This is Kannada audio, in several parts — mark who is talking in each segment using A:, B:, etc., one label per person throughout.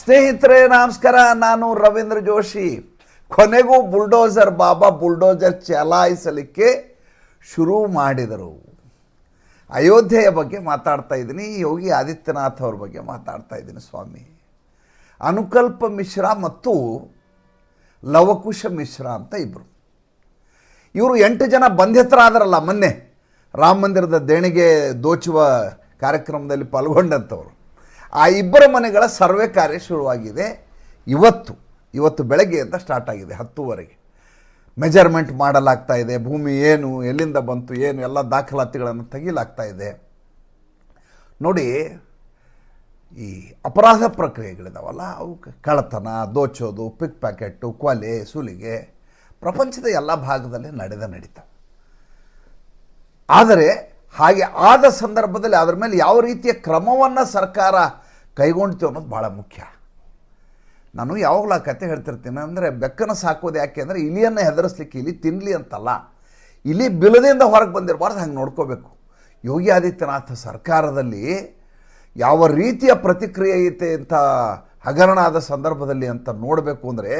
A: ಸ್ನೇಹಿತರೆ ನಮಸ್ಕಾರ, ನಾನು ರವೀಂದ್ರ ಜೋಶಿ. ಕೊನೆಗೂ ಬುಲ್ಡೋಜರ್ ಬಾಬಾ ಬುಲ್ಡೋಜರ್ ಚಲಾಯಿಸಲಿಕ್ಕೆ ಶುರು ಮಾಡಿದರು. ಅಯೋಧ್ಯೆಯ ಬಗ್ಗೆ ಮಾತಾಡ್ತಾ ಇದ್ದೀನಿ, ಯೋಗಿ ಆದಿತ್ಯನಾಥ್ ಅವ್ರ ಬಗ್ಗೆ ಮಾತಾಡ್ತಾ ಇದ್ದೀನಿ. ಸ್ವಾಮಿ ಅನುಕಲ್ಪ ಮಿಶ್ರಾ ಮತ್ತು ಲವಕುಶ ಮಿಶ್ರಾ ಅಂತ ಇಬ್ಬರು. ಇವರು 8 ಜನ ಬಂಧಿತರಾದರಲ್ಲ ಮೊನ್ನೆ ರಾಮ ಮಂದಿರದ ದೇಣಿಗೆ ದೋಚುವ ಕಾರ್ಯಕ್ರಮದಲ್ಲಿ ಪಾಲ್ಗೊಂಡಂಥವ್ರು. ಆ ಇಬ್ಬರ ಮನೆಗಳ ಸರ್ವೆ ಕಾರ್ಯ ಶುರುವಾಗಿದೆ. ಇವತ್ತು ಬೆಳಗ್ಗೆಯಿಂದ ಸ್ಟಾರ್ಟ್ ಆಗಿದೆ. 10:00ವರೆಗೆ ಮೆಜರ್ಮೆಂಟ್ ಮಾಡಲಾಗ್ತಾ ಇದೆ. ಭೂಮಿ ಏನು, ಎಲ್ಲಿಂದ ಬಂತು, ಏನು ಎಲ್ಲ ದಾಖಲಾತಿಗಳನ್ನು ತೆಗಿಲಾಗ್ತಾ ಇದೆ. ನೋಡಿ, ಈ ಅಪರಾಧ ಪ್ರಕ್ರಿಯೆಗಳಿದಾವಲ್ಲ, ಅವು ಕಳ್ಳತನ, ದೋಚೋದು, ಪಿಕ್ ಪ್ಯಾಕೆಟು, ಕೊಲೆ, ಸುಲಿಗೆ ಪ್ರಪಂಚದ ಎಲ್ಲ ಭಾಗದಲ್ಲಿ ನಡೀತಾವೆ. ಆದರೆ ಹಾಗೆ ಆದ ಸಂದರ್ಭದಲ್ಲಿ ಅದರ ಮೇಲೆ ಯಾವ ರೀತಿಯ ಕ್ರಮವನ್ನು ಸರ್ಕಾರ ಕೈಗೊಂಡಿತು ಅನ್ನೋದು ಭಾಳ ಮುಖ್ಯ. ನಾನು ಯಾವಾಗಲೂ ಆ ಕತೆ ಹೇಳ್ತಿರ್ತೀನಿ. ಅಂದರೆ ಬೆಕ್ಕನ್ನು ಸಾಕೋದು ಯಾಕೆ ಅಂದರೆ ಇಲಿಯನ್ನು ಹೆದರಿಸ್ಲಿಕ್ಕೆ, ಇಲಿ ತಿನ್ನಲಿ ಅಂತಲ್ಲ, ಇಲಿ ಬಿಲದಿಂದ ಹೊರಗೆ ಬಂದಿರಬಾರ್ದು, ಹಂಗೆ ನೋಡ್ಕೋಬೇಕು. ಯೋಗಿ ಆದಿತ್ಯನಾಥ ಸರ್ಕಾರದಲ್ಲಿ ಯಾವ ರೀತಿಯ ಪ್ರತಿಕ್ರಿಯೆ ಐತೆ ಅಂತ ಹಗರಣ ಆದ ಸಂದರ್ಭದಲ್ಲಿ ಅಂತ ನೋಡಬೇಕು ಅಂದರೆ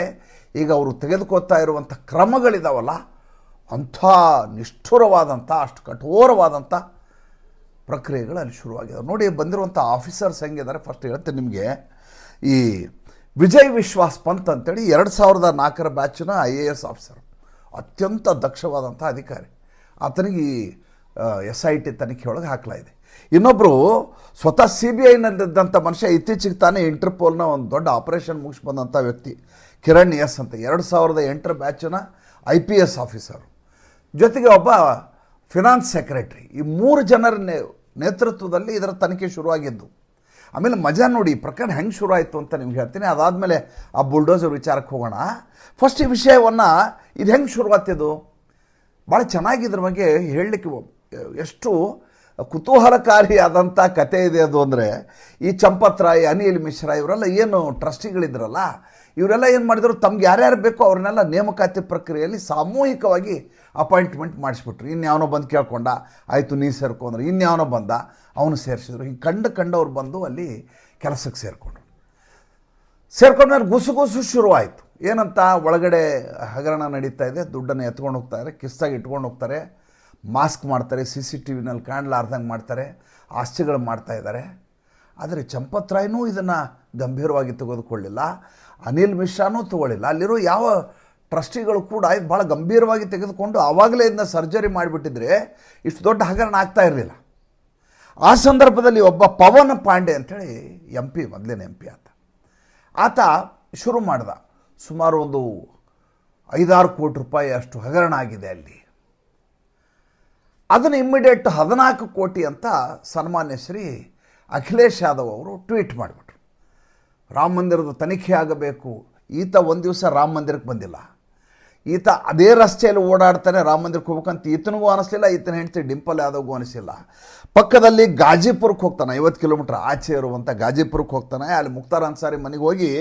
A: ಈಗ ಅವರು ತೆಗೆದುಕೊಳ್ತಾ ಇರುವಂಥ ಕ್ರಮಗಳಿದಾವಲ್ಲ, ಅಂಥ ನಿಷ್ಠುರವಾದಂಥ, ಅಷ್ಟು ಕಠೋರವಾದಂಥ ಪ್ರಕ್ರಿಯೆಗಳು ಅಲ್ಲಿ ಶುರುವಾಗಿದೆ. ನೋಡಿ, ಬಂದಿರುವಂಥ ಆಫೀಸರ್ಸ್ ಹೆಂಗಿದ್ದಾರೆ ಫಸ್ಟ್ ಹೇಳ್ತೇನೆ ನಿಮಗೆ. ಈ ವಿಜಯ್ ವಿಶ್ವಾಸ್ ಪಂತ್ ಅಂತೇಳಿ 2004 ಬ್ಯಾಚಿನ IAS ಆಫೀಸರ್, ಅತ್ಯಂತ ದಕ್ಷವಾದಂಥ ಅಧಿಕಾರಿ. ಆತನಿಗೆ ಈ SIT ತನಿಖೆ ಒಳಗೆ ಹಾಕಲಾಗಿದೆ. ಇನ್ನೊಬ್ಬರು ಸ್ವತಃ CBIನಲ್ಲಿದ್ದಂಥ ಮನುಷ್ಯ, ಇತ್ತೀಚೆಗೆ ತಾನೇ ಇಂಟರ್ಪೋಲ್ನ ಒಂದು ದೊಡ್ಡ ಆಪರೇಷನ್ ಮುಗಿಸಿ ಬಂದಂಥ ವ್ಯಕ್ತಿ, ಕಿರಣ್ ಎಸ್ ಅಂತ, 2008 ಬ್ಯಾಚಿನ IPS ಆಫೀಸರು, ಜೊತೆಗೆ ಒಬ್ಬ ಫಿನಾನ್ಸ್ ಸೆಕ್ರೆಟರಿ. ಈ 3 ಜನರ ನೇತೃತ್ವದಲ್ಲಿ ಇದರ ತನಿಖೆ ಶುರುವಾಗಿದ್ದು. ಆಮೇಲೆ ಮಜಾ ನೋಡಿ, ಈ ಪ್ರಕರಣ ಹೆಂಗೆ ಶುರು ಆಯಿತು ಅಂತ ನಿಮ್ಗೆ ಹೇಳ್ತೀನಿ. ಅದಾದಮೇಲೆ ಆ ಬುಲ್ಡೋಸರ್ ವಿಚಾರಕ್ಕೆ ಹೋಗೋಣ. ಫಸ್ಟ್ ಈ ವಿಷಯವನ್ನು ಇದು ಹೆಂಗೆ ಶುರುವಾಗ್ತಿದ್ದು ಭಾಳ ಚೆನ್ನಾಗಿ ಇದ್ರ ಬಗ್ಗೆ ಹೇಳಲಿಕ್ಕೆ ಎಷ್ಟು ಕುತೂಹಲಕಾರಿಯಾದಂಥ ಕತೆ ಇದೆ ಅದು. ಅಂದರೆ ಈ ಚಂಪತ್ ರಾಯ್, ಅನಿಲ್ ಮಿಶ್ರಾ ಇವರೆಲ್ಲ ಏನು ಟ್ರಸ್ಟಿಗಳಿದ್ರಲ್ಲ, ಇವರೆಲ್ಲ ಏನು ಮಾಡಿದರು, ತಮ್ಗೆ ಯಾರ್ಯಾರು ಬೇಕೋ ಅವ್ರನ್ನೆಲ್ಲ ನೇಮಕಾತಿ ಪ್ರಕ್ರಿಯೆಯಲ್ಲಿ ಸಾಮೂಹಿಕವಾಗಿ ಅಪಾಯಿಂಟ್ಮೆಂಟ್ ಮಾಡಿಸ್ಬಿಟ್ರು. ಇನ್ಯಾವನೋ ಬಂದು ಕೇಳ್ಕೊಂಡ, ಆಯಿತು ನೀ ಸೇರ್ಕೊಂಡ್ರೆ, ಇನ್ಯಾವನೋ ಬಂದ ಅವನು ಸೇರಿಸಿದ್ರು. ಹಿಂಗೆ ಕಂಡವ್ರು ಬಂದು ಅಲ್ಲಿ ಕೆಲಸಕ್ಕೆ ಸೇರ್ಕೊಂಡ್ಮೇಲೆ ಗುಸು ಶುರುವಾಯಿತು. ಏನಂತ, ಒಳಗಡೆ ಹಗರಣ ನಡೀತಾ ಇದೆ, ದುಡ್ಡನ್ನು ಎತ್ಕೊಂಡು ಹೋಗ್ತಾರೆ, ಕಿಸ್ತಾಗಿ ಇಟ್ಕೊಂಡು ಹೋಗ್ತಾರೆ, ಮಾಸ್ಕ್ ಮಾಡ್ತಾರೆ, CCTVನಲ್ಲಿ ಕಾಣಲಾರ್ದಂಗೆ ಮಾಡ್ತಾರೆ, ಆಸ್ತಿಗಳು ಮಾಡ್ತಾ ಇದ್ದಾರೆ. ಆದರೆ ಚಂಪತ್ ರಾಯ್ನೂ ಇದನ್ನು ಗಂಭೀರವಾಗಿ ತೆಗೆದುಕೊಳ್ಳಿಲ್ಲ, ಅನಿಲ್ ಮಿಶ್ರಾನೂ ತಗೊಳ್ಳಿಲ್ಲ. ಅಲ್ಲಿರೋ ಯಾವ ಟ್ರಸ್ಟಿಗಳು ಕೂಡ ಇದು ಭಾಳ ಗಂಭೀರವಾಗಿ ತೆಗೆದುಕೊಂಡು ಆವಾಗಲೇ ಇದನ್ನ ಸರ್ಜರಿ ಮಾಡಿಬಿಟ್ಟಿದ್ರೆ ಇಷ್ಟು ದೊಡ್ಡ ಹಗರಣ ಆಗ್ತಾ ಇರಲಿಲ್ಲ. ಆ ಸಂದರ್ಭದಲ್ಲಿ ಒಬ್ಬ ಪವನ್ ಪಾಂಡೆ ಅಂಥೇಳಿ MP, ಮೊದಲಿನ MP ಆತ ಶುರು ಮಾಡ್ದ. ಸುಮಾರು ಒಂದು 5-6 ಕೋಟಿ ರೂಪಾಯಿ ಅಷ್ಟು ಹಗರಣ ಆಗಿದೆ ಅಲ್ಲಿ. ಅದನ್ನು ಇಮ್ಮಿಡಿಯೇಟ್ 14 ಕೋಟಿ ಅಂತ ಸನ್ಮಾನ್ಯ ಶ್ರೀ ಅಖಿಲೇಶ್ ಯಾದವ್ ಅವರು ಟ್ವೀಟ್ ಮಾಡಿಬಿಟ್ರು. ರಾಮ ಮಂದಿರದ ತನಿಖೆ ಆಗಬೇಕು. ಈತ ಒಂದು ದಿವಸ ರಾಮ ಮಂದಿರಕ್ಕೆ ಬಂದಿಲ್ಲ, ಈತ ಅದೇ ರಸ್ತೆಯಲ್ಲಿ ಓಡಾಡ್ತಾನೆ, ರಾಮ ಮಂದಿರಕ್ಕೆ ಹೋಗ್ಬೇಕಂತ ಈತನಿಗೂ ಅನಿಸ್ಲಿಲ್ಲ, ಈತನ ಹೆಂಡತಿ ಡಿಂಪಲ್ ಯಾದವ್ಗೂ ಅನಿಸಿಲ್ಲ. ಪಕ್ಕದಲ್ಲಿ ಗಾಜಿಪುರಕ್ಕೆ ಹೋಗ್ತಾನೆ, 50 ಕಿಲೋಮೀಟ್ರ್ ಆಚೆ ಇರುವಂಥ ಗಾಜಿಪುರಕ್ಕೆ ಹೋಗ್ತಾನೆ. ಅಲ್ಲಿ ಮುಖ್ತಾರ್ ಅನ್ಸಾರಿ ಮನೆಗೆ ಹೋಗಿ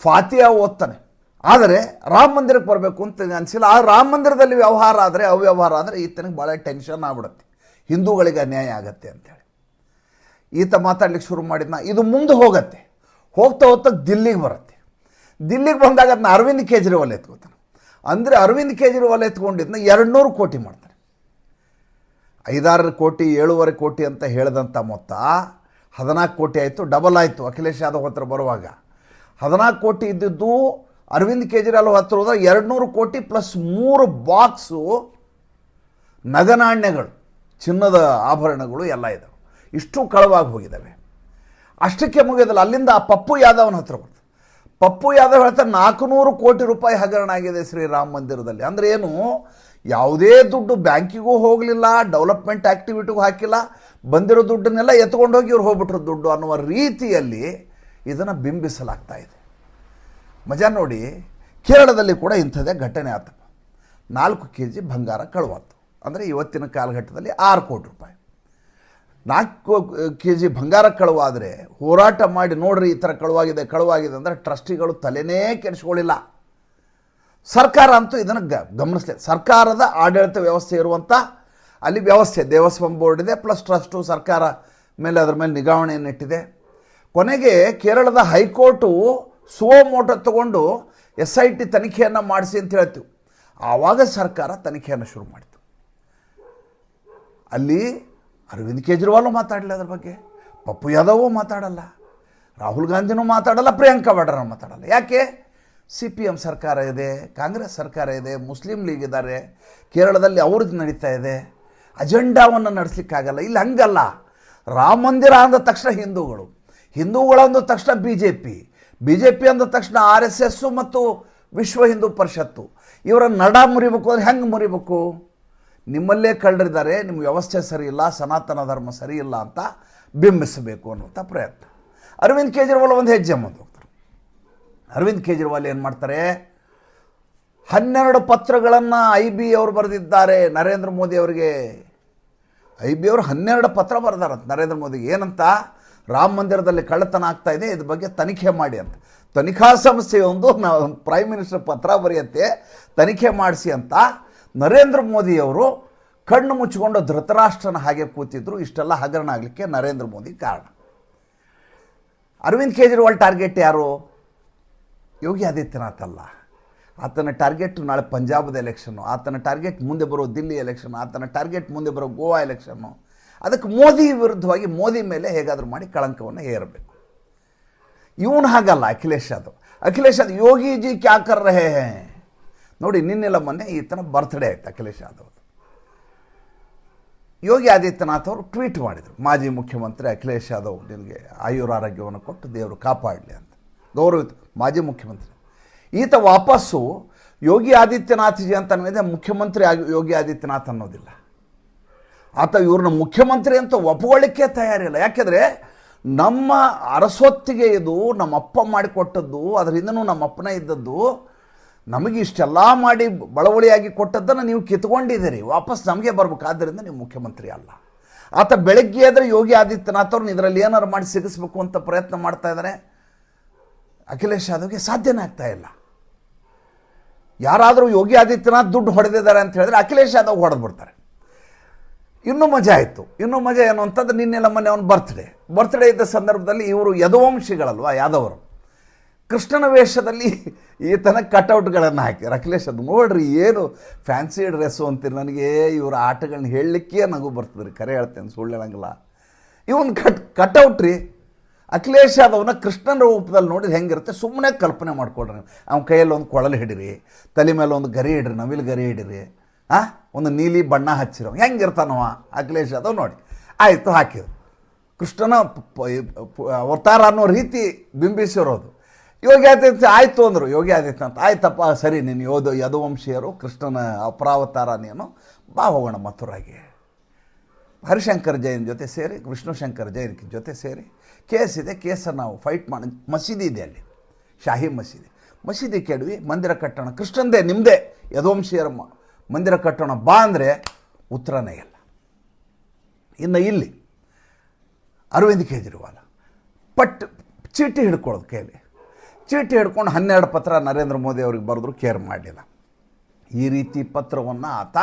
A: ಫಾತಿಯಾ ಓದ್ತಾನೆ. ಆದರೆ ರಾಮ ಮಂದಿರಕ್ಕೆ ಬರಬೇಕು ಅಂತ ಅನಿಸಿಲ್ಲ. ಆ ರಾಮ ಮಂದಿರದಲ್ಲಿ ವ್ಯವಹಾರ ಆದರೆ, ಅವ್ಯವಹಾರ ಆದರೆ ಈತನಿಗೆ ಭಾಳ ಟೆನ್ಷನ್ ಆಗ್ಬಿಡುತ್ತೆ, ಹಿಂದೂಗಳಿಗೆ ಅನ್ಯಾಯ ಆಗತ್ತೆ ಅಂತೇಳಿ ಈತ ಮಾತಾಡ್ಲಿಕ್ಕೆ ಶುರು ಮಾಡಿದ್ನ. ಇದು ಮುಂದೆ ಹೋಗ್ತಾ ದಿಲ್ಲಿಗೆ ಬರುತ್ತೆ. ದಿಲ್ಲಿಗೆ ಬಂದಾಗ ಅದನ್ನ ಅರವಿಂದ್ ಕೇಜ್ರಿವಾಲ್ ಎತ್ಕೋತಾನೆ. ಅಂದರೆ ಅರವಿಂದ್ ಕೇಜ್ರಿವಾಲ್ ಎತ್ಕೊಂಡಿದ್ದನ್ನ 200 ಕೋಟಿ ಮಾಡ್ತಾನೆ. 5-6 ಕೋಟಿ 7.5 ಕೋಟಿ ಅಂತ ಹೇಳಿದಂಥ ಮೊತ್ತ 14 ಕೋಟಿ ಆಯಿತು, ಡಬಲ್ ಆಯಿತು. ಅಖಿಲೇಶ್ ಯಾದವ್ ಹತ್ರ ಬರುವಾಗ 14 ಕೋಟಿ ಇದ್ದಿದ್ದು ಅರವಿಂದ್ ಕೇಜ್ರಿವಾಲ್ ಹತ್ರ ಹೋದಾಗ 200 ಕೋಟಿ ಪ್ಲಸ್ 3 ಬಾಕ್ಸು ನಗನಾಣ್ಯಗಳು, ಚಿನ್ನದ ಆಭರಣಗಳು ಎಲ್ಲ ಇದ್ದಾವೆ. ಇಷ್ಟು ಕಳವಾಗಿ ಹೋಗಿದ್ದಾವೆ. ಅಷ್ಟಕ್ಕೆ ಮುಗಿಯೋದಿಲ್ಲ, ಅಲ್ಲಿಂದ ಆ ಪಪ್ಪು ಯಾದವ್ನ ಹತ್ರ ಬರ್ತದೆ. ಪಪ್ಪು ಯಾದವ್ ಹೇಳ್ತಾರೆ 400 ಕೋಟಿ ರೂಪಾಯಿ ಹಗರಣ ಆಗಿದೆ ಶ್ರೀರಾಮ ಮಂದಿರದಲ್ಲಿ. ಅಂದರೆ ಏನು, ಯಾವುದೇ ದುಡ್ಡು ಬ್ಯಾಂಕಿಗೂ ಹೋಗಲಿಲ್ಲ, ಡೆವಲಪ್ಮೆಂಟ್ ಆ್ಯಕ್ಟಿವಿಟಿಗೂ ಹಾಕಿಲ್ಲ, ಬಂದಿರೋ ದುಡ್ಡನ್ನೆಲ್ಲ ಎತ್ಕೊಂಡೋಗಿ ಇವ್ರು ಹೋಗ್ಬಿಟ್ರು ದುಡ್ಡು ಅನ್ನುವ ರೀತಿಯಲ್ಲಿ ಇದನ್ನು ಬಿಂಬಿಸಲಾಗ್ತಾ ಇದೆ. ಮಜಾ ನೋಡಿ, ಕೇರಳದಲ್ಲಿ ಕೂಡ ಇಂಥದ್ದೇ ಘಟನೆ ಆತಪ್ಪ. 4 kg ಬಂಗಾರ ಕಳುವಾತು. ಅಂದರೆ ಇವತ್ತಿನ ಕಾಲಘಟ್ಟದಲ್ಲಿ 6 ಕೋಟಿ ರೂಪಾಯಿ. 4 kg ಬಂಗಾರ ಕಳುವಾದರೆ ಹೋರಾಟ ಮಾಡಿ ನೋಡ್ರಿ ಈ ಥರ ಕಳುವಾಗಿದೆ ಅಂದರೆ ಟ್ರಸ್ಟಿಗಳು ತಲೆನೇ ಕೆಡಿಸ್ಕೊಳ್ಳಿಲ್ಲ. ಸರ್ಕಾರ ಅಂತೂ ಇದನ್ನು ಗಮನಿಸಲಿಲ್ಲ. ಸರ್ಕಾರದ ಆಡಳಿತ ವ್ಯವಸ್ಥೆ ಇರುವಂಥ ಅಲ್ಲಿ ವ್ಯವಸ್ಥೆ, ದೇವಸ್ವಂ ಬೋರ್ಡ್ ಇದೆ, ಪ್ಲಸ್ ಟ್ರಸ್ಟು ಸರ್ಕಾರ ಮೇಲೆ ಅದರ ಮೇಲೆ ನಿಗಾವಣೆಯನ್ನಿಟ್ಟಿದೆ. ಕೊನೆಗೆ ಕೇರಳದ ಹೈಕೋರ್ಟು ಸುವೋಮೋಟೋ ತಗೊಂಡು SIT ತನಿಖೆಯನ್ನು ಮಾಡಿಸಿ ಅಂತ ಹೇಳ್ತೀವಿ. ಆವಾಗ ಸರ್ಕಾರ ತನಿಖೆಯನ್ನು ಶುರು ಮಾಡಿತು. ಅಲ್ಲಿ ಅರವಿಂದ್ ಕೇಜ್ರಿವಾಲು ಮಾತಾಡಲಿಲ್ಲ ಅದ್ರ ಬಗ್ಗೆ, ಪಪ್ಪು ಯಾದವ್ ಮಾತಾಡಲ್ಲ, ರಾಹುಲ್ ಗಾಂಧಿನೂ ಮಾತಾಡಲ್ಲ, ಪ್ರಿಯಾಂಕಾ ವಾಡ್ರಾ ಮಾತಾಡಲ್ಲ. ಯಾಕೆ? CPM ಸರ್ಕಾರ ಇದೆ, ಕಾಂಗ್ರೆಸ್ ಸರ್ಕಾರ ಇದೆ, ಮುಸ್ಲಿಂ ಲೀಗ್ ಇದ್ದಾರೆ, ಕೇರಳದಲ್ಲಿ ಅವ್ರದ್ದು ನಡೀತಾ ಇದೆ, ಅಜೆಂಡಾವನ್ನು ನಡೆಸಲಿಕ್ಕಾಗಲ್ಲ. ಇಲ್ಲಿ ಹಂಗಲ್ಲ. ರಾಮ ಮಂದಿರ ಅಂದ ತಕ್ಷಣ ಹಿಂದೂಗಳು ಅಂದ ತಕ್ಷಣ BJP ಅಂದ ತಕ್ಷಣ RSS ಮತ್ತು ವಿಶ್ವ ಹಿಂದೂ ಪರಿಷತ್ತು. ಇವರ ನಡ ಮುರಿಬೇಕು ಅಂದರೆ ಹೆಂಗೆ ಮುರಿಬೇಕು? ನಿಮ್ಮಲ್ಲೇ ಕಳ್ಳರಿದ್ದಾರೆ, ನಿಮ್ಮ ವ್ಯವಸ್ಥೆ ಸರಿ ಇಲ್ಲ, ಸನಾತನ ಧರ್ಮ ಸರಿ ಇಲ್ಲ ಅಂತ ಬಿಂಬಿಸಬೇಕು ಅನ್ನುವಂಥ ಪ್ರಯತ್ನ. ಅರವಿಂದ್ ಕೇಜ್ರಿವಾಲ್ ಒಂದು ಹೆಜ್ಜೆ ಮುಂದೆ ಹೋಗ್ತಾರೆ. ಅರವಿಂದ್ ಕೇಜ್ರಿವಾಲ್ ಏನು ಮಾಡ್ತಾರೆ? 12 ಪತ್ರಗಳನ್ನು IB ಅವರು ಬರೆದಿದ್ದಾರೆ ನರೇಂದ್ರ ಮೋದಿ ಅವರಿಗೆ. IB ಅವರು 12 ಪತ್ರ ಬರೆದಾರಂತ ನರೇಂದ್ರ ಮೋದಿಗೆ. ಏನಂತ? ರಾಮ ಮಂದಿರದಲ್ಲಿ ಕಳ್ಳತನ ಆಗ್ತಾ ಇದೆ, ಇದ್ರ ಬಗ್ಗೆ ತನಿಖೆ ಮಾಡಿ ಅಂತ. ತನಿಖಾ ಸಂಸ್ಥೆಯೊಂದು ಪ್ರೈಮ್ ಮಿನಿಸ್ಟರ್ ಪತ್ರ ಬರೆಯುತ್ತೆ, ತನಿಖೆ ಮಾಡಿಸಿ ಅಂತ. ನರೇಂದ್ರ ಮೋದಿಯವರು ಕಣ್ಣು ಮುಚ್ಚಿಕೊಂಡು ಧೃತರಾಷ್ಟ್ರನ ಹಾಗೆ ಕೂತಿದ್ರು. ಇಷ್ಟೆಲ್ಲ ಹಗರಣ ಆಗಲಿಕ್ಕೆ ನರೇಂದ್ರ ಮೋದಿ ಕಾರಣ. ಅರವಿಂದ್ ಕೇಜ್ರಿವಾಲ್ ಟಾರ್ಗೆಟ್ ಯಾರು? ಯೋಗಿ ಆದಿತ್ಯನಾಥ್ ಅಲ್ಲ. ಆತನ ಟಾರ್ಗೆಟ್ ನಾಳೆ ಪಂಜಾಬದ ಎಲೆಕ್ಷನ್ನು, ಆತನ ಟಾರ್ಗೆಟ್ ಮುಂದೆ ಬರೋ ದಿಲ್ಲಿ ಎಲೆಕ್ಷನ್, ಆತನ ಟಾರ್ಗೆಟ್ ಮುಂದೆ ಬರೋ ಗೋವಾ ಎಲೆಕ್ಷನ್ನು. ಅದಕ್ಕೆ ಮೋದಿ ವಿರುದ್ಧವಾಗಿ ಮೋದಿ ಮೇಲೆ ಹೇಗಾದರೂ ಮಾಡಿ ಕಳಂಕವನ್ನು ಹೇರಬೇಕು. ಇವನು ಹಾಗಲ್ಲ. ಅಖಿಲೇಶ್ ಯಾದವ್ ಯೋಗಿಜಿ ಕ್ಯಾ ಕರ್ ರಹೇ ಹೇ. ನೋಡಿ, ನಿನ್ನೆಲ್ಲ ಮೊನ್ನೆ ಈತನ ಬರ್ತ್ಡೇ ಆಯ್ತು ಅಖಿಲೇಶ್ ಯಾದವ್. ಯೋಗಿ ಆದಿತ್ಯನಾಥ್ ಅವರು ಟ್ವೀಟ್ ಮಾಡಿದರು, ಮಾಜಿ ಮುಖ್ಯಮಂತ್ರಿ ಅಖಿಲೇಶ್ ಯಾದವ್ ನಿನಗೆ ಆಯುರಾರೋಗ್ಯವನ್ನು ಕೊಟ್ಟು ದೇವರು ಕಾಪಾಡಲಿ ಅಂತ. ಗೌರವಿತ ಮಾಜಿ ಮುಖ್ಯಮಂತ್ರಿ. ಈತ ವಾಪಸ್ಸು ಯೋಗಿ ಆದಿತ್ಯನಾಥ್ ಜಿ ಅಂತ ಅನ್ನೋದೇ ಮುಖ್ಯಮಂತ್ರಿ ಯೋಗಿ ಆದಿತ್ಯನಾಥ್ ಅನ್ನೋದಿಲ್ಲ. ಆತ ಇವ್ರನ್ನ ಮುಖ್ಯಮಂತ್ರಿ ಅಂತ ಒಪ್ಕೊಳ್ಳಿಕ್ಕೆ ತಯಾರಿಲ್ಲ. ಯಾಕೆಂದರೆ ನಮ್ಮ ಅರಸೊತ್ತಿಗೆ ಇದು ನಮ್ಮಪ್ಪ ಮಾಡಿಕೊಟ್ಟದ್ದು, ಅದರಿಂದನೂ ನಮ್ಮಪ್ಪನೇ ಇದ್ದದ್ದು. ನಮಗೆ ಇಷ್ಟೆಲ್ಲ ಮಾಡಿ ಬಳವಳಿಯಾಗಿ ಕೊಟ್ಟದ್ದನ್ನು ನೀವು ಕಿತ್ಕೊಂಡಿದ್ದೀರಿ, ವಾಪಸ್ ನಮಗೆ ಬರ್ಬೇಕು, ಆದ್ದರಿಂದ ನೀವು ಮುಖ್ಯಮಂತ್ರಿ ಅಲ್ಲ. ಆತ ಬೆಳಗ್ಗೆ ಆದರೆ ಯೋಗಿ ಆದಿತ್ಯನಾಥ್ ಅವ್ರನ್ನ ಇದರಲ್ಲಿ ಏನಾರು ಮಾಡಿ ಸಿಗಿಸ್ಬೇಕು ಅಂತ ಪ್ರಯತ್ನ ಮಾಡ್ತಾ ಇದ್ದಾರೆ. ಅಖಿಲೇಶ್ ಯಾದವ್ಗೆ ಸಾಧ್ಯನೇ ಆಗ್ತಾ ಇಲ್ಲ. ಯಾರಾದರೂ ಯೋಗಿ ಆದಿತ್ಯನಾಥ್ ದುಡ್ಡು ಹೊಡೆದಿದ್ದಾರೆ ಅಂತ ಹೇಳಿದ್ರೆ ಅಖಿಲೇಶ್ ಯಾದವ್ ಹೊಡೆದು ಬಿಡ್ತಾರೆ. ಇನ್ನೂ ಮಜಾ ಆಯಿತು. ಇನ್ನೂ ಮಜಾ ಏನು ಅಂತಂದ್ರೆ ನಿನ್ನೆಲ್ಲ ಮೊನ್ನೆ ಅವನು ಬರ್ತ್ಡೇ ಇದ್ದ ಸಂದರ್ಭದಲ್ಲಿ ಇವರು ಯದುವಂಶಿಗಳಲ್ವ ಯಾದವರು, ಕೃಷ್ಣನ ವೇಷದಲ್ಲಿ ಈತನ ಕಟೌಟ್ಗಳನ್ನು ಹಾಕಿದ್ರು. ಅಖಿಲೇಶ್ ಅದು ನೋಡ್ರಿ ಏನು ಫ್ಯಾನ್ಸಿ ಡ್ರೆಸ್ಸು ಅಂತೀರಿ. ನನಗೆ ಇವರ ಆಟಗಳನ್ನ ಹೇಳಲಿಕ್ಕೆ ನಗು ಬರ್ತದೆ ರೀ, ಕರೆ ಹೇಳ್ತೇನೆ, ಸುಳ್ಳು ಹೇಳಂಗಿಲ್ಲ. ಇವನು ಕಟೌಟ್ ರೀ. ಅಖಿಲೇಶ್ ಯಾದವ್ನ ಕೃಷ್ಣನ ರೂಪದಲ್ಲಿ ನೋಡಿದ್ರೆ ಹೆಂಗಿರುತ್ತೆ ಸುಮ್ಮನೆ ಕಲ್ಪನೆ ಮಾಡ್ಕೊಳ್ರಿ. ಅವನ ಕೈಯಲ್ಲಿ ಒಂದು ಕೊಳಲು ಹಿಡಿರಿ, ತಲೆ ಮೇಲೆ ಒಂದು ಗರಿ ಹಿಡ್ರಿ, ನವಿಲು ಗರಿ ಹಿಡಿರಿ, ಒಂದು ನೀಲಿ ಬಣ್ಣ ಹಚ್ಚಿರೋ ಹೆಂಗಿರ್ತಾನವ ಅಖಿಲೇಶ್ ಯಾದವ್. ನೋಡಿ ಆಯಿತು, ಹಾಕಿದ್ರು. ಕೃಷ್ಣನ ಅವತಾರ ಅನ್ನೋ ರೀತಿ ಬಿಂಬಿಸಿರೋದು. ಯೋಗಿ ಆದಿತ್ಯ ಆಯಿತು ಅಂದರು. ಯೋಗಿ ಆದಿತ್ಯನಾಥ್ ಆಯ್ತಪ್ಪ ಸರಿ, ನೀನು ಯದುವಂಶೀಯರು, ಕೃಷ್ಣನ ಅಪರಾವತಾರ ನೀನು, ಬಾ ಹೋಗೋಣ ಮಥುರಾಗೆ. ಹರಿಶಂಕರ್ ಜೈನ್ ಜೊತೆ ಸೇರಿ, ವಿಷ್ಣುಶಂಕರ್ ಜೈನ್ ಜೊತೆ ಸೇರಿ ಕೇಸಿದೆ, ಕೇಸನ್ನು ನಾವು ಫೈಟ್ ಮಾಡಿ, ಮಸೀದಿ ಇದೆ ಅಲ್ಲಿ, ಶಾಹಿ ಮಸೀದಿ ಕೆಡವಿ ಮಂದಿರ ಕಟ್ಟೋಣ, ಕೃಷ್ಣಂದೇ ನಿಮ್ಮದೇ ಯದುವಂಶೀಯರ ಮಂದಿರ ಕಟ್ಟೋಣ ಬಾ ಅಂದರೆ ಉತ್ತರನೇ ಇಲ್ಲ. ಇನ್ನು ಇಲ್ಲಿ ಅರವಿಂದ್ ಕೇಜ್ರಿವಾಲ್ ಚೀಟಿ ಹಿಡ್ಕೊಳ್ಳೋದು ಕೈಯಲ್ಲಿ, ಚೀಟಿ ಹಿಡ್ಕೊಂಡು 12 ಪತ್ರ ನರೇಂದ್ರ ಮೋದಿ ಅವ್ರಿಗೆ ಬರೆದ್ರು, ಕೇರ್ ಮಾಡಲಿಲ್ಲ. ಈ ರೀತಿ ಪತ್ರವನ್ನು ಆತ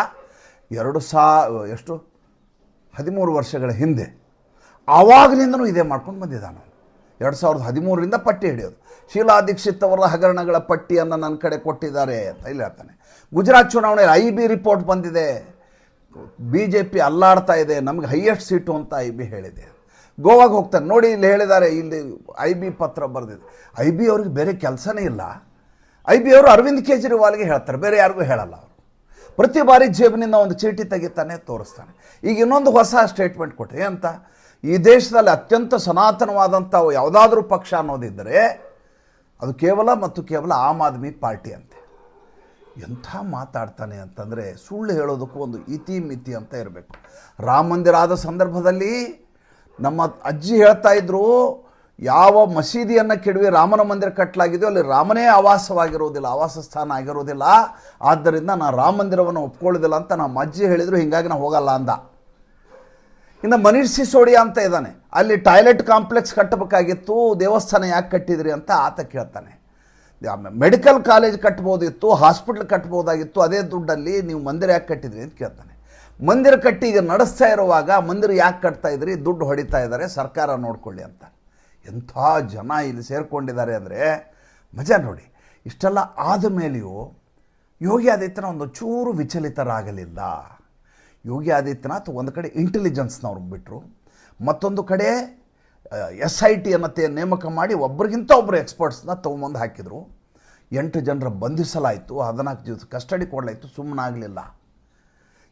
A: 13 ವರ್ಷಗಳ ಹಿಂದೆ ಆವಾಗಲಿಂದನೂ ಇದೇ ಮಾಡ್ಕೊಂಡು ಬಂದಿದ್ದಾನೆ. 2013ರಿಂದ ಪಟ್ಟಿ ಹಿಡಿಯೋದು. ಶೀಲಾ ದೀಕ್ಷಿತ್ ಅವರ ಹಗರಣಗಳ ಪಟ್ಟಿಯನ್ನು ನನ್ನ ಕಡೆ ಕೊಟ್ಟಿದ್ದಾರೆ ಅಂತ ಇಲ್ಲಿ ಹೇಳ್ತಾನೆ. ಗುಜರಾತ್ ಚುನಾವಣೆಯಲ್ಲಿ IB ರಿಪೋರ್ಟ್ ಬಂದಿದೆ, BJP ಅಲ್ಲಾಡ್ತಾ ಇದೆ, ನಮಗೆ ಹೈಯೆಸ್ಟ್ ಸೀಟು ಅಂತ IB ಹೇಳಿದೆ. ಗೋವಾಗೆ ಹೋಗ್ತಾನೆ, ನೋಡಿ ಇಲ್ಲಿ ಹೇಳಿದ್ದಾರೆ, ಇಲ್ಲಿ IB ಪತ್ರ ಬರೆದಿದೆ. IB ಅವ್ರಿಗೆ ಬೇರೆ ಕೆಲಸನೇ ಇಲ್ಲ. IB ಅವರು ಅರವಿಂದ್ ಕೇಜ್ರಿವಾಲ್ಗೆ ಹೇಳ್ತಾರೆ, ಬೇರೆ ಯಾರಿಗೂ ಹೇಳಲ್ಲ. ಅವರು ಪ್ರತಿ ಬಾರಿ ಜೇಬಿನಿಂದ ಒಂದು ಚೀಟಿ ತೆಗಿತಾನೆ, ತೋರಿಸ್ತಾನೆ. ಈಗ ಇನ್ನೊಂದು ಹೊಸ ಸ್ಟೇಟ್ಮೆಂಟ್ ಕೊಟ್ಟೆ ಅಂತ, ಈ ದೇಶದಲ್ಲಿ ಅತ್ಯಂತ ಸನಾತನವಾದಂಥ ಯಾವುದಾದ್ರೂ ಪಕ್ಷ ಅನ್ನೋದಿದ್ದರೆ ಅದು ಕೇವಲ ಆಮ್ ಆದ್ಮಿ ಪಾರ್ಟಿ ಅಂತೆ. ಎಂಥ ಮಾತಾಡ್ತಾನೆ ಅಂತಂದರೆ, ಸುಳ್ಳು ಹೇಳೋದಕ್ಕೂ ಒಂದು ಇತಿ ಅಂತ ಇರಬೇಕು. ರಾಮ ಮಂದಿರ ಆದ ಸಂದರ್ಭದಲ್ಲಿ ನಮ್ಮ ಅಜ್ಜಿ ಹೇಳ್ತಾ ಇದ್ರು, ಯಾವ ಮಸೀದಿಯನ್ನು ಕೆಡವಿ ರಾಮನ ಮಂದಿರ ಕಟ್ಟಲಾಗಿದೆಯೋ ಅಲ್ಲಿ ರಾಮನೇ ಆವಾಸವಾಗಿರೋದಿಲ್ಲ, ಆವಾಸ ಸ್ಥಾನ ಆಗಿರೋದಿಲ್ಲ, ಆದ್ದರಿಂದ ನಾನು ರಾಮ ಮಂದಿರವನ್ನು ಒಪ್ಕೊಳ್ಳೋದಿಲ್ಲ ಅಂತ ನಮ್ಮ ಅಜ್ಜಿ ಹೇಳಿದರು, ಹೀಗಾಗಿ ನಾನು ಹೋಗಲ್ಲ ಅಂದ. ಇನ್ನು ಮನೀಶ್ ಸಿಸೋಡಿಯಾ ಅಂತ ಇದ್ದಾನೆ, ಅಲ್ಲಿ ಟಾಯ್ಲೆಟ್ ಕಾಂಪ್ಲೆಕ್ಸ್ ಕಟ್ಟಬೇಕಾಗಿತ್ತು, ದೇವಸ್ಥಾನ ಯಾಕೆ ಕಟ್ಟಿದ್ರಿ ಅಂತ ಆತ ಕೇಳ್ತಾನೆ. ಮೆಡಿಕಲ್ ಕಾಲೇಜ್ ಕಟ್ಬೋದಿತ್ತು, ಹಾಸ್ಪಿಟ್ಲ್ ಕಟ್ಬೋದಾಗಿತ್ತು, ಅದೇ ದುಡ್ಡಲ್ಲಿ ನೀವು ಮಂದಿರ ಯಾಕೆ ಕಟ್ಟಿದ್ರಿ ಅಂತ ಕೇಳ್ತಾನೆ. ಮಂದಿರ ಕಟ್ಟಿ ಈಗ ನಡೆಸ್ತಾ ಇರುವಾಗ ಮಂದಿರ ಯಾಕೆ ಕಟ್ತಾ ಇದ್ರಿ, ದುಡ್ಡು ಹೊಡಿತಾ ಇದ್ದಾರೆ, ಸರ್ಕಾರ ನೋಡ್ಕೊಳ್ಳಿ ಅಂತ. ಎಂಥ ಜನ ಇಲ್ಲಿ ಸೇರಿಕೊಂಡಿದ್ದಾರೆ ಅಂದರೆ ಮಜಾ ನೋಡಿ. ಇಷ್ಟೆಲ್ಲ ಆದ ಮೇಲೆಯೂ ಯೋಗಿ ಆದಿತ್ಯನಾಥ್ ಒಂದು ಚೂರು ವಿಚಲಿತರಾಗಲಿಲ್ಲ. ಯೋಗಿ ಆದಿತ್ಯನಾಥ್ ಒಂದು ಕಡೆ ಇಂಟೆಲಿಜೆನ್ಸ್ನವ್ರು ಬಿಟ್ಟರು, ಮತ್ತೊಂದು ಕಡೆ SIT ಅನ್ನತ್ತೆ ನೇಮಕ ಮಾಡಿ ಒಬ್ಬರಿಗಿಂತ ಒಬ್ಬರು ಎಕ್ಸ್ಪರ್ಟ್ಸ್ನ ತೊಗೊಂಬಂದು ಹಾಕಿದರು. 8 ಜನರ ಬಂಧಿಸಲಾಯಿತು, 14 ದಿವಸ ಕಸ್ಟಡಿ ಕೊಡಲಾಯಿತು, ಸುಮ್ಮನಾಗಲಿಲ್ಲ.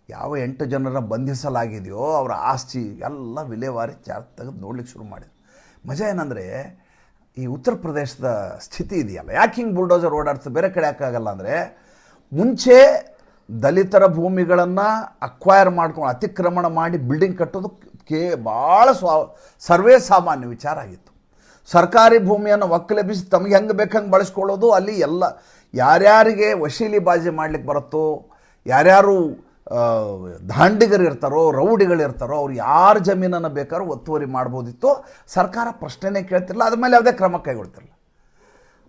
A: ಯಾವ 8 ಜನರ ಬಂಧಿಸಲಾಗಿದೆಯೋ ಅವರ ಆಸ್ತಿ ಎಲ್ಲ ವಿಲೇವಾರಿ ತೆಗೆದು ನೋಡ್ಲಿಕ್ಕೆ ಶುರು ಮಾಡಿದ್ರು. ಮಜಾ ಏನಂದರೆ ಈ ಉತ್ತರ ಪ್ರದೇಶದ ಸ್ಥಿತಿ ಇದೆಯಲ್ಲ, ಯಾಕೆ ಹಿಂಗೆ ಬುಲ್ಡೋಸರ್ ಓಡಾಡ್ತದೆ, ಬೇರೆ ಕಡೆ ಯಾಕಾಗಲ್ಲ ಅಂದರೆ, ಮುಂಚೆ ದಲಿತರ ಭೂಮಿಗಳನ್ನು ಅಕ್ವೈರ್ ಮಾಡ್ಕೊಂಡು ಅತಿಕ್ರಮಣ ಮಾಡಿ ಬಿಲ್ಡಿಂಗ್ ಕಟ್ಟೋದು ಭಾಳ ಸರ್ವೇ ಸಾಮಾನ್ಯ ವಿಚಾರ ಆಗಿತ್ತು. ಸರ್ಕಾರಿ ಭೂಮಿಯನ್ನು ಒಕ್ಕಲೆಬ್ಬಿಸಿ ತಮಗೆ ಹೆಂಗೆ ಬೇಕಂಗೆ ಬಳಸ್ಕೊಳ್ಳೋದು, ಅಲ್ಲಿ ಎಲ್ಲ ಯಾರ್ಯಾರಿಗೆ ವಶೀಲಿಬಾಜಿ ಮಾಡ್ಲಿಕ್ಕೆ ಬರುತ್ತೋ, ಯಾರ್ಯಾರು ದಾಂಡಿಗರಿರ್ತಾರೋ ರೌಡಿಗಳಿರ್ತಾರೋ ಅವ್ರು ಯಾರ ಜಮೀನನ್ನು ಬೇಕಾದ್ರೂ ಒತ್ತುವರಿ ಮಾಡ್ಬೋದಿತ್ತು. ಸರ್ಕಾರ ಪ್ರಶ್ನೆನೇ ಕೇಳ್ತಿರಲಿಲ್ಲ, ಅದ್ರ ಮೇಲೆ ಯಾವುದೇ ಕ್ರಮ ಕೈಗೊಳ್ತಿರಲಿಲ್ಲ.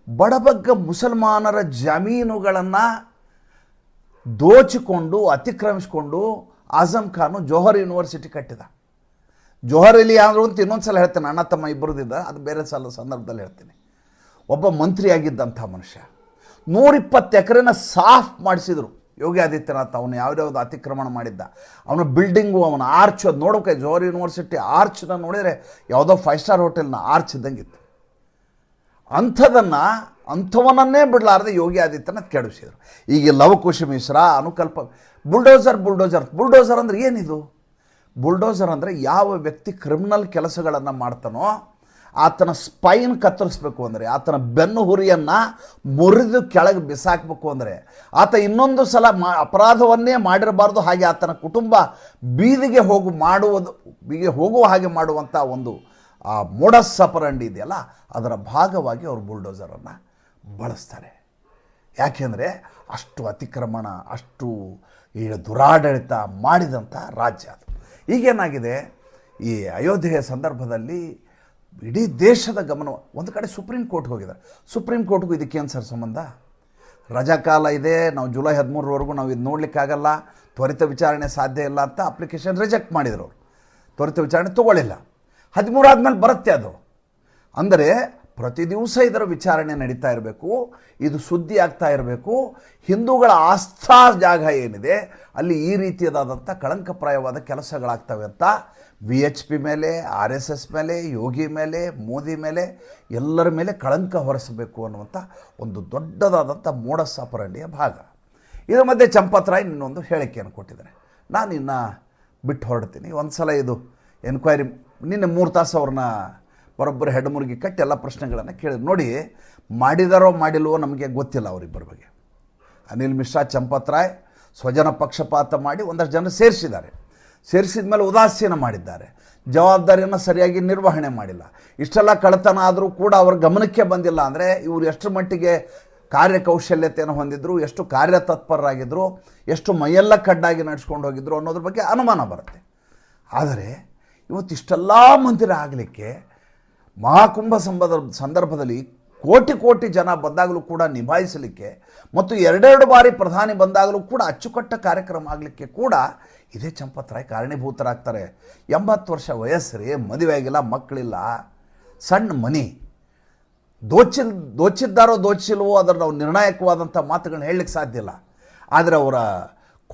A: ಬಡಬಗ್ಗ ಮುಸಲ್ಮಾನರ ಜಮೀನುಗಳನ್ನು ದೋಚಿಕೊಂಡು ಅತಿಕ್ರಮಿಸಿಕೊಂಡು ಆಜಮ್ ಖಾನು ಜೋಹರ್ ಯೂನಿವರ್ಸಿಟಿ ಕಟ್ಟಿದ. ಜೋಹರಲ್ಲಿ ಯಾರು ಅಂತ ಇನ್ನೊಂದು ಸಲ ಹೇಳ್ತೇನೆ, ಅಣ್ಣ ತಮ್ಮ ಇಬ್ಬರದಿದ್ದ, ಅದು ಬೇರೆ ಸಂದರ್ಭದಲ್ಲಿ ಹೇಳ್ತೀನಿ. ಒಬ್ಬ ಮಂತ್ರಿಯಾಗಿದ್ದಂಥ ಮನುಷ್ಯ 120 ಎಕರೆನ ಸಾಫ್ ಮಾಡಿಸಿದರು ಯೋಗಿ ಆದಿತ್ಯನಾಥ್. ಅವನು ಯಾವ್ಯಾವ್ದು ಅತಿಕ್ರಮಣ ಮಾಡಿದ್ದ, ಅವನ ಬಿಲ್ಡಿಂಗು, ಅವನ ಆರ್ಚ್, ಅದು ನೋಡೋಕೆ ಜೋಹರ್ ಯೂನಿವರ್ಸಿಟಿ ಆರ್ಚ್ನ ನೋಡಿದರೆ ಯಾವುದೋ 5 ಸ್ಟಾರ್ ಹೋಟೆಲ್ನ ಆರ್ಚ್ ಇದ್ದಂಗಿತ್ತು. ಅಂಥವನನ್ನೇ ಬಿಡಲಾರದೆ ಯೋಗಿ ಆದಿತ್ಯನಾಥ್ ಕೆಡಿಸಿದರು. ಈಗ ಲವಕುಶ ಮಿಶ್ರಾ ಅನುಕಲ್ಪ ಬುಲ್ಡೋಸರ್ ಅಂದರೆ ಏನಿದು? ಬುಲ್ಡೋಸರ್ ಅಂದರೆ ಯಾವ ವ್ಯಕ್ತಿ ಕ್ರಿಮಿನಲ್ ಕೆಲಸಗಳನ್ನು ಮಾಡ್ತಾನೋ ಆತನ ಸ್ಪೈನ್ ಕತ್ತರಿಸ್ಬೇಕು ಅಂದರೆ, ಆತನ ಬೆನ್ನು ಹುರಿಯನ್ನು ಮುರಿದು ಕೆಳಗೆ ಬಿಸಾಕಬೇಕು ಅಂದರೆ, ಆತ ಇನ್ನೊಂದು ಸಲ ಅಪರಾಧವನ್ನೇ ಮಾಡಿರಬಾರ್ದು, ಹಾಗೆ ಆತನ ಕುಟುಂಬ ಬೀದಿಗೆ ಹೋಗುವ ಹಾಗೆ ಮಾಡುವಂಥ ಒಂದು ಆ ಮೋಡಸ್ ಆಪರಂಡಿ ಇದೆಯಲ್ಲ, ಅದರ ಭಾಗವಾಗಿ ಅವರು ಬುಲ್ಡೋಸರನ್ನು ಬಳಸ್ತಾರೆ. ಯಾಕೆಂದರೆ ಅಷ್ಟು ಅತಿಕ್ರಮಣ, ಅಷ್ಟು ಈ ದುರಾಡಳಿತ ಮಾಡಿದಂಥ ರಾಜ್ಯ ಅದು. ಈಗೇನಾಗಿದೆ, ಈ ಅಯೋಧ್ಯೆಯ ಸಂದರ್ಭದಲ್ಲಿ ಇಡೀ ದೇಶದ ಗಮನ ಒಂದು ಕಡೆ ಸುಪ್ರೀಂ ಕೋರ್ಟ್ಗೆ ಹೋಗಿದ್ದಾರೆ. ಸುಪ್ರೀಂ ಕೋರ್ಟ್ಗೂ ಇದಕ್ಕೇನು ಸರ್ ಸಂಬಂಧ? ರಜಾಕಾಲ ಇದೆ, ನಾವು ಜುಲೈ 13ರವರೆಗೂ ನಾವು ಇದು ನೋಡಲಿಕ್ಕಾಗಲ್ಲ, ತ್ವರಿತ ವಿಚಾರಣೆ ಸಾಧ್ಯ ಇಲ್ಲ ಅಂತ ಅಪ್ಲಿಕೇಶನ್ ರಿಜೆಕ್ಟ್ ಮಾಡಿದರು ಅವರು. ತ್ವರಿತ ವಿಚಾರಣೆ ತೊಗೊಳ್ಳಿಲ್ಲ. 13 ಆದಮೇಲೆ ಬರುತ್ತೆ ಅದು. ಅಂದರೆ ಪ್ರತಿ ದಿವಸ ಇದರ ವಿಚಾರಣೆ ನಡೀತಾ ಇರಬೇಕು, ಇದು ಸುದ್ದಿ ಆಗ್ತಾ ಇರಬೇಕು. ಹಿಂದೂಗಳ ಆಸ್ಥಾ ಜಾಗ ಏನಿದೆ ಅಲ್ಲಿ ಈ ರೀತಿಯಾದಂಥ ಕಳಂಕಪ್ರಾಯವಾದ ಕೆಲಸಗಳಾಗ್ತವೆ ಅಂತ VHP ಮೇಲೆ, RSS ಮೇಲೆ, ಯೋಗಿ ಮೇಲೆ, ಮೋದಿ ಮೇಲೆ, ಎಲ್ಲರ ಮೇಲೆ ಕಳಂಕ ಹೊರಿಸಬೇಕು ಅನ್ನುವಂಥ ಒಂದು ದೊಡ್ಡದಾದಂಥ ಮೋಡಸ್ ಆಪರಂಡಿಯ ಭಾಗ. ಇದರ ಮಧ್ಯೆ ಚಂಪತ್ ರಾಯ್ ಇನ್ನೊಂದು ಹೇಳಿಕೆಯನ್ನು ಕೊಟ್ಟಿದ್ದಾರೆ. ನಾನು ಇನ್ನು ಬಿಟ್ಟು ಹೊರಡ್ತೀನಿ, ಒಂದು ಸಲ ಇದು ಎನ್ಕ್ವೈರಿ ನಿನ್ನೆ 3 ತಾಸು ಅವ್ರನ್ನ ಬರೋಬ್ಬರಿ ಹೆಡ್ಮುರುಗಿ ಕಟ್ಟಿ ಎಲ್ಲ ಪ್ರಶ್ನೆಗಳನ್ನು ಕೇಳಿದ್ರು. ನೋಡಿ, ಮಾಡಿದಾರೋ ಮಾಡಿಲ್ವೋ ನಮಗೆ ಗೊತ್ತಿಲ್ಲ ಅವರಿಬ್ಬರ ಬಗ್ಗೆ. ಅನಿಲ್ ಮಿಶ್ರಾ, ಚಂಪತ್ ರಾಯ್ ಸ್ವಜನ ಪಕ್ಷಪಾತ ಮಾಡಿ ಒಂದಷ್ಟು ಜನ ಸೇರಿಸಿದ ಮೇಲೆ ಉದಾಸೀನ ಮಾಡಿದ್ದಾರೆ, ಜವಾಬ್ದಾರಿಯನ್ನು ಸರಿಯಾಗಿ ನಿರ್ವಹಣೆ ಮಾಡಿಲ್ಲ. ಇಷ್ಟೆಲ್ಲ ಕಳ್ಳತನ ಆದರೂ ಕೂಡ ಅವ್ರ ಗಮನಕ್ಕೆ ಬಂದಿಲ್ಲ ಅಂದರೆ ಇವರು ಎಷ್ಟರ ಮಟ್ಟಿಗೆ ಕಾರ್ಯಕೌಶಲ್ಯತೆಯನ್ನು ಹೊಂದಿದ್ರು, ಎಷ್ಟು ಕಾರ್ಯತತ್ಪರರಾಗಿದ್ದರು, ಎಷ್ಟು ಮೈಯೆಲ್ಲ ಕಡ್ಡಾಗಿ ನಡೆಸ್ಕೊಂಡು ಹೋಗಿದ್ರು ಅನ್ನೋದ್ರ ಬಗ್ಗೆ ಅನುಮಾನ ಬರುತ್ತೆ. ಆದರೆ ಇವತ್ತಿಷ್ಟೆಲ್ಲ ಮಂದಿರ ಆಗಲಿಕ್ಕೆ ಮಹಾಕುಂಭ ಸಂದರ್ಭದಲ್ಲಿ ಕೋಟಿ ಜನ ಬಂದಾಗಲೂ ಕೂಡ ನಿಭಾಯಿಸಲಿಕ್ಕೆ, ಮತ್ತು 2 ಬಾರಿ ಪ್ರಧಾನಿ ಬಂದಾಗಲೂ ಕೂಡ ಅಚ್ಚುಕಟ್ಟ ಕಾರ್ಯಕ್ರಮ ಆಗಲಿಕ್ಕೆ ಕೂಡ ಇದೇ ಚಂಪತ್ ರಾಯ್ ಕಾರಣೀಭೂತರಾಗ್ತಾರೆ. 80 ವರ್ಷ ವಯಸ್ಸರಿ, ಮದುವೆ ಆಗಿಲ್ಲ, ಮಕ್ಕಳಿಲ್ಲ, ಸಣ್ಣ ಮನಿ, ದೋಚಿದ್ದಾರೋ ದೋಚಿಲ್ವೋ ಅದರ ನಾವು ನಿರ್ಣಾಯಕವಾದಂಥ ಮಾತುಗಳನ್ನ ಹೇಳಲಿಕ್ಕೆ ಸಾಧ್ಯ ಇಲ್ಲ. ಆದರೆ ಅವರ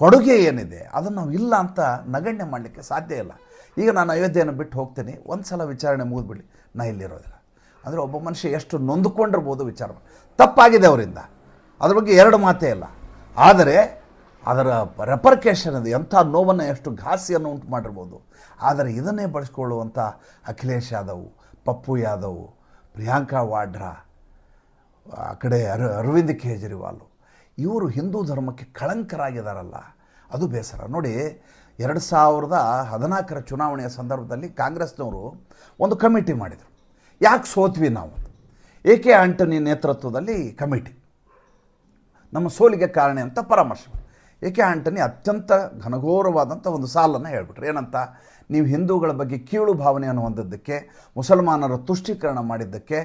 A: ಕೊಡುಗೆ ಏನಿದೆ ಅದನ್ನು ನಾವು ಇಲ್ಲ ಅಂತ ನಗಣ್ಯ ಮಾಡಲಿಕ್ಕೆ ಸಾಧ್ಯ ಇಲ್ಲ. ಈಗ ನಾನು ಅಯೋಧ್ಯೆಯನ್ನು ಬಿಟ್ಟು ಹೋಗ್ತೀನಿ, ಒಂದು ಸಲ ವಿಚಾರಣೆ ಮುಗಿದ್ಬಿಡಿ, ನಾ ಇಲ್ಲಿರೋದಿಲ್ಲ. ಅಂದರೆ ಒಬ್ಬ ಮನುಷ್ಯ ಎಷ್ಟು ನೊಂದುಕೊಂಡಿರ್ಬೋದು ವಿಚಾರ, ತಪ್ಪಾಗಿದೆ ಅವರಿಂದ, ಅದ್ರ ಬಗ್ಗೆ 2 ಮಾತೇ ಇಲ್ಲ. ಆದರೆ ಅದರ ರೆಪರ್ಕೇಷನ್ ಅದು ಎಂಥ ನೋವನ್ನು, ಎಷ್ಟು ಘಾಸಿಯನ್ನು ಉಂಟು ಮಾಡಿರ್ಬೋದು. ಆದರೆ ಇದನ್ನೇ ಬಳಸ್ಕೊಳ್ಳುವಂಥ ಅಖಿಲೇಶ್ ಯಾದವ್, ಪಪ್ಪು ಯಾದವ್, ಪ್ರಿಯಾಂಕಾ ವಾಡ್ರಾ, ಆ ಕಡೆ ಅರವಿಂದ್ ಕೇಜ್ರಿವಾಲ್, ಇವರು ಹಿಂದೂ ಧರ್ಮಕ್ಕೆ ಕಳಂಕರಾಗಿದ್ದಾರಲ್ಲ, ಅದು ಬೇಸರ. ನೋಡಿ, 2014 ಚುನಾವಣೆಯ ಸಂದರ್ಭದಲ್ಲಿ ಕಾಂಗ್ರೆಸ್ನವರು ಒಂದು ಕಮಿಟಿ ಮಾಡಿದರು. ಯಾಕೆ ಸೋತ್ವಿ ನಾವು? AK ಆಂಟನಿ ನೇತೃತ್ವದಲ್ಲಿ ಕಮಿಟಿ ನಮ್ಮ ಸೋಲಿಗೆ ಕಾರಣ ಅಂತ ಪರಾಮರ್ಶೆ. AK ಆಂಟನಿ ಅತ್ಯಂತ ಘನಘೋರವಾದಂಥ ಒಂದು ಸಾಲನ್ನು ಹೇಳ್ಬಿಟ್ರು. ಏನಂತ? ನೀವು ಹಿಂದೂಗಳ ಬಗ್ಗೆ ಕೀಳು ಭಾವನೆಯನ್ನು ಹೊಂದಿದ್ದಕ್ಕೆ, ಮುಸಲ್ಮಾನರ ತುಷ್ಟೀಕರಣ ಮಾಡಿದ್ದಕ್ಕೆ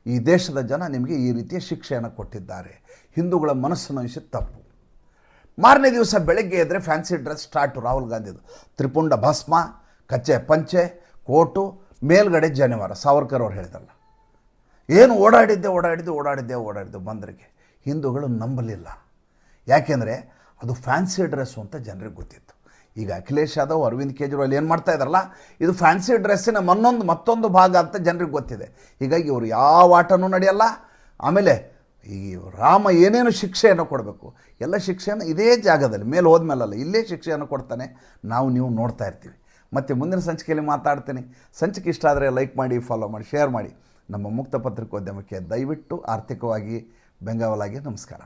A: ಈ ದೇಶದ ಜನ ನಿಮಗೆ ಈ ರೀತಿಯ ಶಿಕ್ಷೆಯನ್ನು ಕೊಟ್ಟಿದ್ದಾರೆ. ಹಿಂದೂಗಳ ಮನಸ್ಸನ್ನು ನೋಯಿಸಿದ ತಪ್ಪು. ಮಾರನೇ ದಿವಸ ಬೆಳಗ್ಗೆ ಎದ್ದರೆ ಫ್ಯಾನ್ಸಿ ಡ್ರೆಸ್ ಸ್ಟಾರ್ಟು ರಾಹುಲ್ ಗಾಂಧಿದು. ತ್ರಿಪುಂಡ ಭಸ್ಮ, ಕಚ್ಚೆ ಪಂಚೆ, ಕೋಟು, ಮೇಲ್ಗಡೆ ಜನಿವಾರ, ಸಾವರ್ಕರ್ ಅವ್ರು ಹೇಳಿದ್ರಲ್ಲ. ಏನು ಓಡಾಡಿದ್ದೆ ಬಂದರಿಗೆ ಹಿಂದೂಗಳು ನಂಬಲಿಲ್ಲ. ಯಾಕೆಂದರೆ ಅದು ಫ್ಯಾನ್ಸಿ ಡ್ರೆಸ್ಸು ಅಂತ ಜನರಿಗೆ ಗೊತ್ತಿತ್ತು. ಈಗ ಅಖಿಲೇಶ್ ಯಾದವ್, ಅರವಿಂದ್ ಕೇಜ್ರಿವಾಲ್ ಏನು ಮಾಡ್ತಾ ಇದ್ದಾರಲ್ಲ, ಇದು ಫ್ಯಾನ್ಸಿ ಡ್ರೆಸ್ಸಿನ ಮತ್ತೊಂದು ಭಾಗ ಅಂತ ಜನರಿಗೆ ಗೊತ್ತಿದೆ. ಹೀಗಾಗಿ ಇವರು ಯಾವ ಆಟನೂ ನಡೆಯಲ್ಲ. ಆಮೇಲೆ ಈ ರಾಮ ಏನೇನು ಶಿಕ್ಷೆಯನ್ನು ಕೊಡಬೇಕು, ಎಲ್ಲ ಶಿಕ್ಷೆಯನ್ನು ಇದೇ ಜಾಗದಲ್ಲಿ ಮೇಲೆ ಹೋದ್ಮೇಲಲ್ಲ, ಇಲ್ಲೇ ಶಿಕ್ಷೆಯನ್ನು ಕೊಡ್ತಾನೆ. ನೀವು ನೋಡ್ತಾ ಇರ್ತೀವಿ. ಮತ್ತು ಮುಂದಿನ ಸಂಚಿಕೆಯಲ್ಲಿ ಮಾತಾಡ್ತೀನಿ. ಸಂಚಿಕೆ ಇಷ್ಟ ಆದರೆ ಲೈಕ್ ಮಾಡಿ, ಫಾಲೋ ಮಾಡಿ, ಶೇರ್ ಮಾಡಿ. ನಮ್ಮ ಮುಕ್ತ ಪತ್ರಿಕೋದ್ಯಮಕ್ಕೆ ದಯವಿಟ್ಟು ಆರ್ಥಿಕವಾಗಿ ಬೆಂಗಾವಲಾಗಿ ನಮಸ್ಕಾರ.